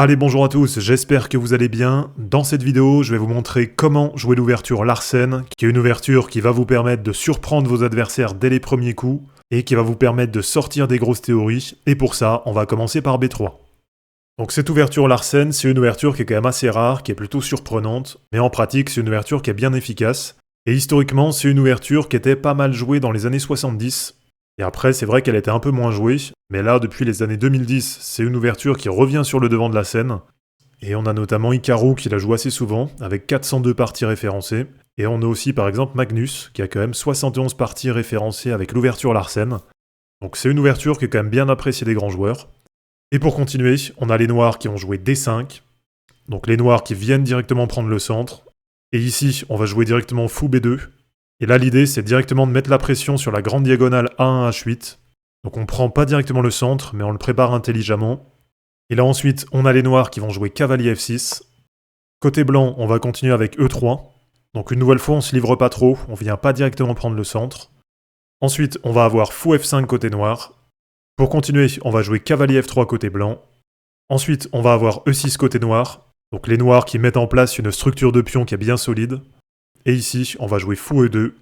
Allez, bonjour à tous, j'espère que vous allez bien. Dans cette vidéo, je vais vous montrer comment jouer l'ouverture Larsen, qui est une ouverture qui va vous permettre de surprendre vos adversaires dès les premiers coups, et qui va vous permettre de sortir des grosses théories, et pour ça, on va commencer par B3. Donc cette ouverture Larsen, c'est une ouverture qui est quand même assez rare, qui est plutôt surprenante, mais en pratique, c'est une ouverture qui est bien efficace. Et historiquement, c'est une ouverture qui était pas mal jouée dans les années 70, et après, c'est vrai qu'elle était un peu moins jouée, mais là, depuis les années 2010, c'est une ouverture qui revient sur le devant de la scène. Et on a notamment Hikaru qui la joue assez souvent, avec 402 parties référencées. Et on a aussi par exemple Magnus, qui a quand même 71 parties référencées avec l'ouverture Larsen. Donc c'est une ouverture qui est quand même bien appréciée des grands joueurs. Et pour continuer, on a les noirs qui ont joué D5. Donc les noirs qui viennent directement prendre le centre. Et ici, on va jouer directement fou B2. Et là, l'idée, c'est directement de mettre la pression sur la grande diagonale A1, H8. Donc on prend pas directement le centre, mais on le prépare intelligemment. Et là ensuite, on a les noirs qui vont jouer cavalier F6. Côté blanc, on va continuer avec E3. Donc une nouvelle fois, on se livre pas trop, on vient pas directement prendre le centre. Ensuite, on va avoir fou F5 côté noir. Pour continuer, on va jouer cavalier F3 côté blanc. Ensuite, on va avoir E6 côté noir. Donc les noirs qui mettent en place une structure de pion qui est bien solide. Et ici, on va jouer fou E2,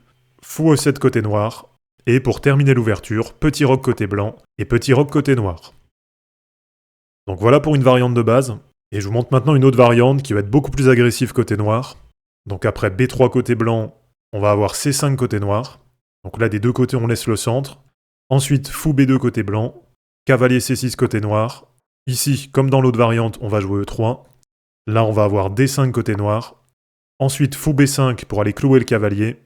fou E7 côté noir, et pour terminer l'ouverture, petit roc côté blanc et petit roc côté noir. Donc voilà pour une variante de base, et je vous montre maintenant une autre variante qui va être beaucoup plus agressive côté noir. Donc après B3 côté blanc, on va avoir C5 côté noir. Donc là des deux côtés on laisse le centre. Ensuite fou B2 côté blanc, cavalier C6 côté noir. Ici, comme dans l'autre variante, on va jouer E3. Là on va avoir D5 côté noir. Ensuite, fou B5 pour aller clouer le cavalier.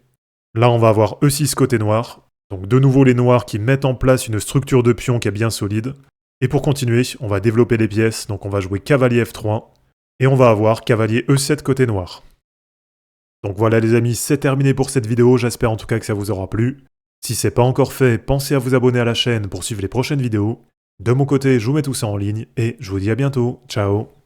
Là, on va avoir E6 côté noir. Donc de nouveau les noirs qui mettent en place une structure de pion qui est bien solide. Et pour continuer, on va développer les pièces. Donc on va jouer cavalier F3. Et on va avoir cavalier E7 côté noir. Donc voilà les amis, c'est terminé pour cette vidéo. J'espère en tout cas que ça vous aura plu. Si c'est pas encore fait, pensez à vous abonner à la chaîne pour suivre les prochaines vidéos. De mon côté, je vous mets tout ça en ligne. Et je vous dis à bientôt. Ciao.